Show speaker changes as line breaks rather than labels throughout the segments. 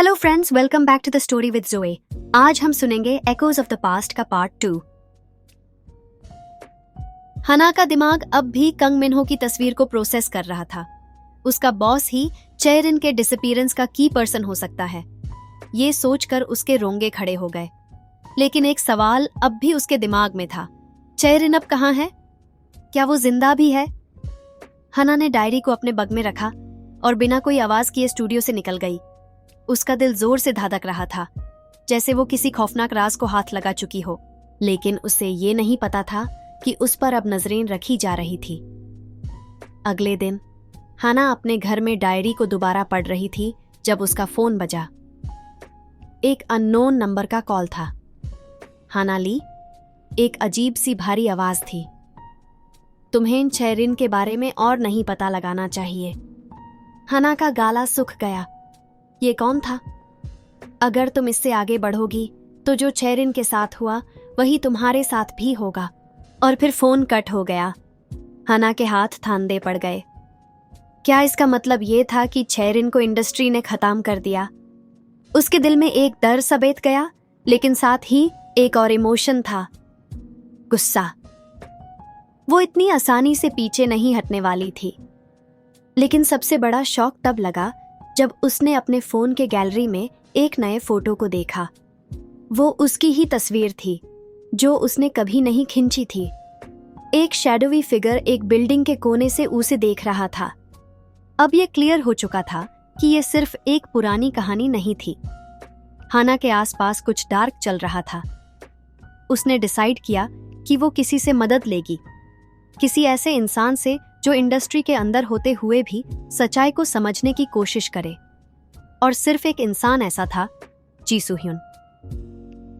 Hello friends, welcome back to the story with Joey. आज हम सुनेंगे एकोज ऑफ द पास्ट का part 2। Hannah का दिमाग अब भी कंग मिनहो की तस्वीर को प्रोसेस कर रहा था। उसका बॉस ही चेरिन के डिसअपीयरेंस का की पर्सन हो सकता है। ये सोचकर उसके रोंगे खड़े हो गए। लेकिन एक सवाल अब भी उसके दिमाग में था, चेरिन अब कहाँ है? क्या वो जिंदा भी है? हना ने डायरी को अपने बग में रखा और बिना कोई आवाज किए स्टूडियो से निकल गई। उसका दिल जोर से धड़क रहा था, जैसे वो किसी खौफनाक राज को हाथ लगा चुकी हो। लेकिन उसे ये नहीं पता था कि उस पर अब नजरें रखी जा रही थी। अगले दिन हना अपने घर में डायरी को दोबारा पढ़ रही थी जब उसका फोन बजा। एक अननोन नंबर का कॉल था। हना ली, एक अजीब सी भारी आवाज थी। तुम्हें चेरिन के बारे में और नहीं पता लगाना चाहिए। हना का गाला सूख गया। ये कौन था? अगर तुम इससे आगे बढ़ोगी तो जो चेरिन के साथ हुआ वही तुम्हारे साथ भी होगा। और फिर फोन कट हो गया। हना के हाथ थांदे पड़ गए। क्या इसका मतलब ये था कि चेरिन को इंडस्ट्री ने खत्म कर दिया? उसके दिल में एक डर समेट गया, लेकिन साथ ही एक और इमोशन था, गुस्सा। वो इतनी आसानी से पीछे नहीं हटने वाली थी। लेकिन सबसे बड़ा शॉक तब लगा जब उसने अपने फोन के गैलरी में एक नए फोटो को देखा। वो उसकी ही तस्वीर थी जो उसने कभी नहीं खींची थी। एक शैडोवी फिगर एक बिल्डिंग के कोने से उसे देख रहा था। अब ये क्लियर हो चुका था कि ये सिर्फ एक पुरानी कहानी नहीं थी। हना के आसपास कुछ डार्क चल रहा था। उसने डिसाइड किया कि वो किसी से मदद लेगी, किसी ऐसे इंसान से जो इंडस्ट्री के अंदर होते हुए भी सच्चाई को समझने की कोशिश करे। और सिर्फ एक इंसान ऐसा था, जी सू-hyun।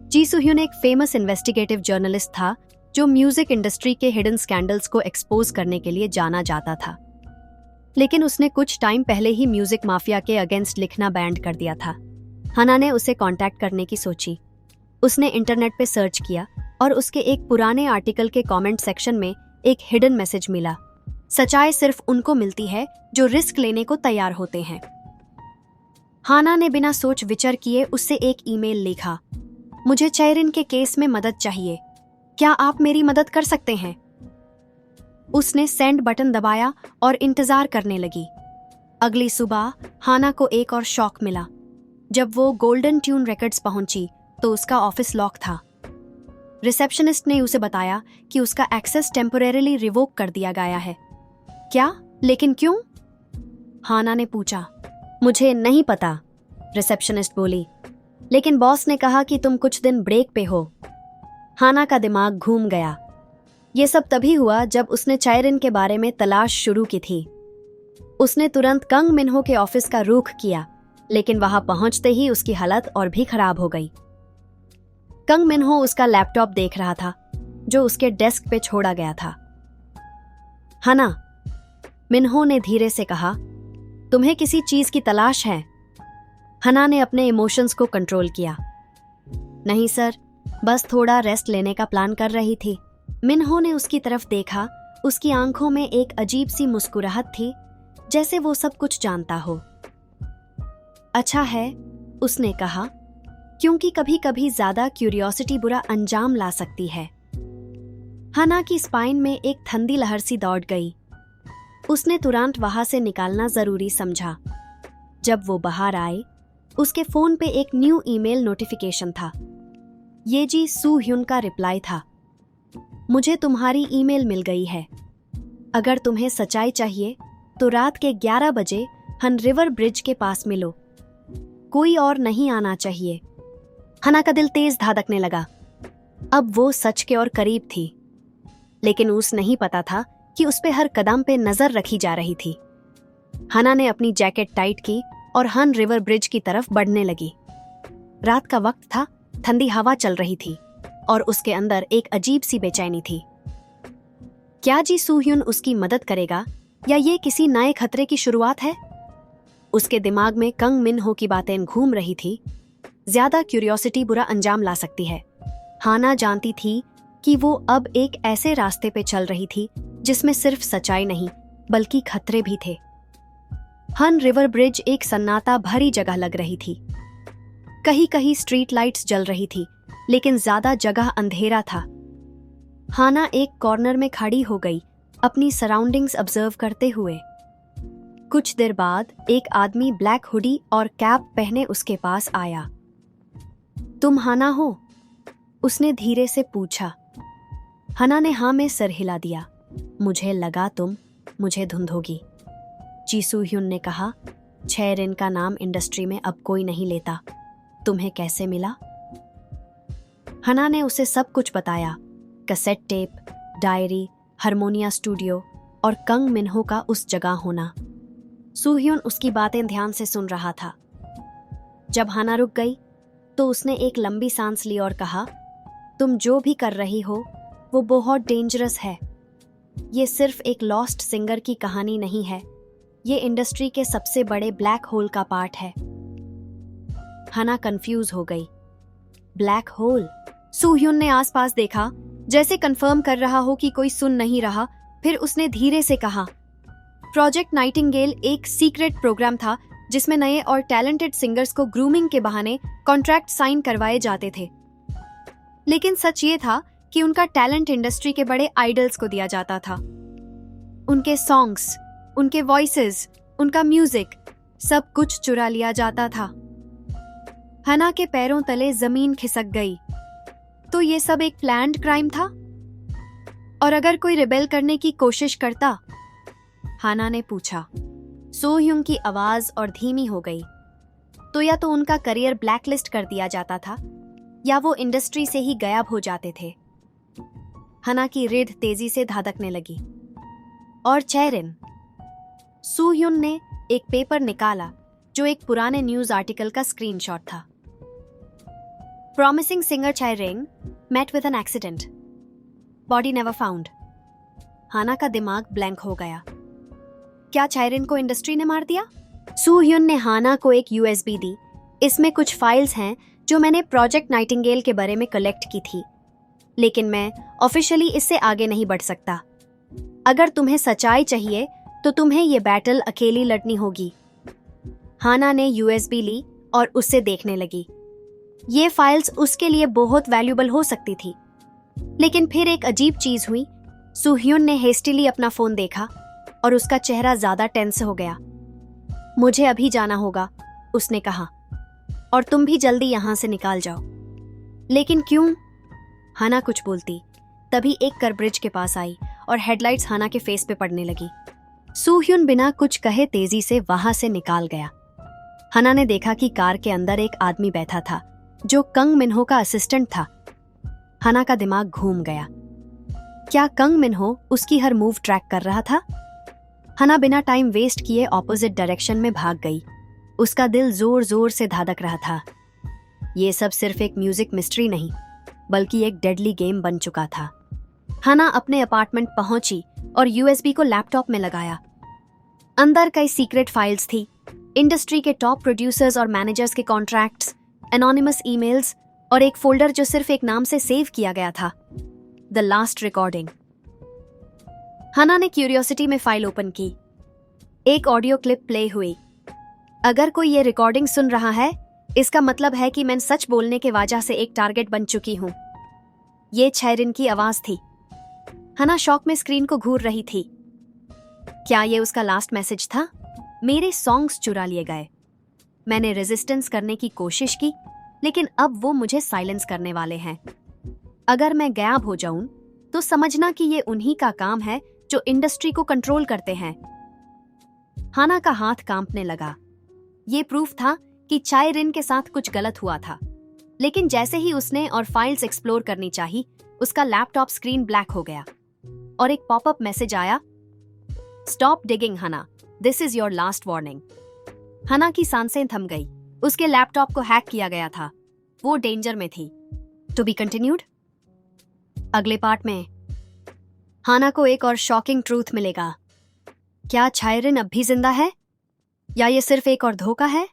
जी सू-hyun एक फेमस इन्वेस्टिगेटिव जर्नलिस्ट था जो म्यूजिक इंडस्ट्री के हिडन स्कैंडल्स को एक्सपोज करने के लिए जाना जाता था। लेकिन उसने कुछ टाइम पहले ही म्यूजिक माफिया के अगेंस्ट लिखना बैंड कर दिया था। हना ने उसे कांटेक्ट करने की सोची। उसने इंटरनेट पे सर्च किया और उसके एक पुराने आर्टिकल के कमेंट सेक्शन में एक हिडन मैसेज मिला। सच्चाई सिर्फ उनको मिलती है जो रिस्क लेने को तैयार होते हैं। हाना ने बिना सोच विचार किए उससे एक ईमेल लिखा, मुझे चेरिन के केस में मदद चाहिए, क्या आप मेरी मदद कर सकते हैं? उसने सेंड बटन दबाया और इंतजार करने लगी। अगली सुबह हाना को एक और शॉक मिला। जब वो गोल्डन ट्यून रिकॉर्ड्स पहुंची तो उसका ऑफिस लॉक था। रिसेप्शनिस्ट ने उसे बताया कि उसका एक्सेस टेम्परेरीली रिवोक कर दिया गया है। क्या? लेकिन क्यों? हाना ने पूछा। मुझे नहीं पता, रिसेप्शनिस्ट बोली, लेकिन बॉस ने कहा कि तुम कुछ दिन ब्रेक पे हो। हाना का दिमाग घूम गया। ये सब तभी हुआ जब उसने चेरिन के बारे में तलाश शुरू की थी। उसने तुरंत कंग मिनहो के ऑफिस का रुख किया, लेकिन वहां पहुंचते ही उसकी हालत और भी खराब हो गई। कंग मिनहो उसका लैपटॉप देख रहा था जो उसके डेस्क पे छोड़ा गया था। हना, मिनहो ने धीरे से कहा, तुम्हें किसी चीज की तलाश है? हना ने अपने इमोशंस को कंट्रोल किया। नहीं सर, बस थोड़ा रेस्ट लेने का प्लान कर रही थी। मिनहो ने उसकी तरफ देखा। उसकी आंखों में एक अजीब सी मुस्कुराहट थी, जैसे वो सब कुछ जानता हो। अच्छा है, उसने कहा, क्योंकि कभी कभी ज्यादा क्यूरियोसिटी बुरा अंजाम ला सकती है। हना की स्पाइन में एक ठंडी लहर सी दौड़ गई। उसने तुरंत वहां से निकालना जरूरी समझा। जब वो बाहर आए, उसके फोन पे एक न्यू ईमेल नोटिफिकेशन था। ये जी सू-hyun का रिप्लाई था, मुझे तुम्हारी ईमेल मिल गई है। अगर तुम्हें सच्चाई चाहिए तो रात के 11 बजे हन रिवर ब्रिज के पास मिलो। कोई और नहीं आना चाहिए। हना का दिल तेज धड़कने लगा। अब वो सच के और करीब थी, लेकिन उस नहीं पता था कि उस पे हर कदम पे नजर रखी जा रही थी। हना ने अपनी जैकेट टाइट की और हन रिवर ब्रिज की तरफ बढ़ने लगी। रात का वक्त था, ठंडी हवा चल रही थी और उसके अंदर एक अजीब सी बेचैनी थी। क्या जी सू-hyun उसकी मदद करेगा या ये किसी नए खतरे की शुरुआत है? उसके दिमाग में कंग मिनहो की बातें घूम रही थी। ज्यादा क्यूरियोसिटी बुरा अंजाम ला सकती है। हाना जानती थी कि वो अब एक ऐसे रास्ते पे चल रही थी जिसमें सिर्फ सच्चाई नहीं बल्कि खतरे भी थे। हन रिवर ब्रिज एक सन्नाटा भरी जगह लग रही थी। कहीं कहीं स्ट्रीट लाइट्स जल रही थी, लेकिन ज्यादा जगह अंधेरा था। हाना एक कॉर्नर में खड़ी हो गई, अपनी सराउंडिंग्स ऑब्जर्व करते हुए। कुछ देर बाद एक आदमी ब्लैक हुडी और कैप पहने उसके पास आया। तुम हाना हो? उसने धीरे से पूछा। हाना ने हाँ में सर हिला दिया। मुझे लगा तुम मुझे धुंधोगी, जी सूह्युन ने कहा। चेरिन का नाम इंडस्ट्री में अब कोई नहीं लेता। तुम्हें कैसे मिला? हाना ने उसे सब कुछ बताया, कैसेट टेप, डायरी, हारमोनिया स्टूडियो और कंग मिन्हो का उस जगह होना। सूह्युन उसकी बातें ध्यान से सुन रहा था। जब हाना रुक गई तो उसने एक लंबी सांस ली और कहा, तुम जो भी कर रही हो वो बहुत डेंजरस है। ये सिर्फ एक लॉस्ट सिंगर की कहानी नहीं है, ये इंडस्ट्री के सबसे बड़े ब्लैक होल का पार्ट है। हाना कंफ्यूज हो गई। Black hole? सूह्युन ने आसपास देखा, जैसे कंफर्म कर रहा हो कि कोई सुन नहीं रहा। फिर उसने धीरे से कहा, प्रोजेक्ट नाइटिंगेल एक सीक्रेट प्रोग्राम था जिसमें नए और टैलेंटेड सिंगर्स को ग्रूमिंग के बहाने कॉन्ट्रैक्ट साइन करवाए जाते थे। लेकिन सच ये था कि उनका टैलेंट इंडस्ट्री के बड़े आइडल्स को दिया जाता था। उनके सॉन्ग्स, उनके वॉइसेस, उनका म्यूजिक, सब कुछ चुरा लिया जाता था। हाना के पैरों तले जमीन खिसक गई। तो ये सब एक प्लान्ड क्राइम था? और अगर कोई रिबेल करने की कोशिश करता? हाना ने पूछा। सोह्युन की आवाज और धीमी हो गई। तो या तो उनका करियर ब्लैकलिस्ट कर दिया जाता था या वो इंडस्ट्री से ही गायब हो जाते थे। हाना की रीढ़ तेजी से धड़कने लगी। और चेरिन? सूह्युन ने एक पेपर निकाला जो एक पुराने न्यूज आर्टिकल का स्क्रीनशॉट था। प्रॉमिसिंग सिंगर चाइरिंग met with an accident, body never found. Hannah का दिमाग ब्लैंक हो गया। क्या चाइरिन को इंडस्ट्री ने मार दिया? सूह्युन ने हाना को एक यूएसबी दी। इसमें कुछ फाइल्स हैं जो मैंने प्रोजेक्ट नाइटिंगेल के बारे में कलेक्ट की थी, लेकिन मैं ऑफिशियली इससे आगे नहीं बढ़ सकता। अगर तुम्हें सच्चाई चाहिए तो तुम्हें ये बैटल अकेली लड़नी होगी। हाना ने यूएसबी ली और उससे देखने लगी। ये फाइल्स उसके लिए बहुत वैल्यूबल हो सकती थी। लेकिन फिर एक अजीब चीज हुई। सूह्युन ने हेस्टिली अपना फोन देखा और उसका चेहरा ज्यादा टेंस हो गया। मुझे अभी जाना होगा, उसने कहा, और तुम भी जल्दी यहां से निकाल जाओ। लेकिन क्यों? हाना कुछ बोलती, तभी एक कार ब्रिज के पास आई और हेडलाइट्स हाना के फेस पे पड़ने लगी। सूह्युन बिना कुछ कहे तेजी से वहां से निकाल गया। हाना ने देखा कि कार के अंदर एक आदमी बैठा था जो कंग मिन्हो का असिस्टेंट था। हाना का दिमाग घूम गया। क्या कंग मिन्हो उसकी हर मूव ट्रैक कर रहा था? हाना बिना टाइम वेस्ट किए ऑपोजिट डायरेक्शन में भाग गई। उसका दिल जोर जोर से धड़क रहा था। ये सब सिर्फ एक म्यूजिक मिस्ट्री नहीं, बल्कि एक डेडली गेम बन चुका था। हाना अपने अपार्टमेंट पहुंची और यूएसबी को लैपटॉप में लगाया। अंदर कई सीक्रेट फाइल्स थी, इंडस्ट्री के टॉप प्रोड्यूसर्स और मैनेजर्स के कॉन्ट्रैक्ट्स, एनोनिमस ईमेल्स और एक फोल्डर जो सिर्फ एक नाम से सेव किया गया था, द लास्ट रिकॉर्डिंग। हाना ने क्यूरियोसिटी में फाइल ओपन की। एक ऑडियो क्लिप प्ले हुई। अगर कोई ये रिकॉर्डिंग सुन रहा है, इसका मतलब है कि मैं सच बोलने के वजह से एक टारगेट बन चुकी हूं। ये चेरिन की आवाज थी। हाना शॉक में स्क्रीन को घूर रही थी। क्या ये उसका लास्ट मैसेज था? मेरे सॉन्ग्स चुरा लिए गए। मैंने रेजिस्टेंस करने की कोशिश की, लेकिन अब वो मुझे साइलेंस करने वाले हैं। अगर मैं गायब हो जाऊं तो समझना कि ये उन्हीं का काम है जो इंडस्ट्री को कंट्रोल करते हैं। हाना का हाथ कांपने लगा। ये प्रूफ था कि चाइरिन के साथ कुछ गलत हुआ था। लेकिन जैसे ही उसने और फाइल्स एक्सप्लोर करनी चाही, उसका लैपटॉप स्क्रीन ब्लैक हो गया और एक पॉपअप मैसेज आया, stop digging Hannah, this is your last warning. Hannah की सांसें थम गई। उसके लैपटॉप को हैक किया गया था। वो डेंजर में थी। To be continued. अगले पार्ट में हाना को एक और शॉकिंग ट्रूथ मिलेगा। क्या चाइरिन अब भी जिंदा है या ये सिर्फ एक और धोखा है?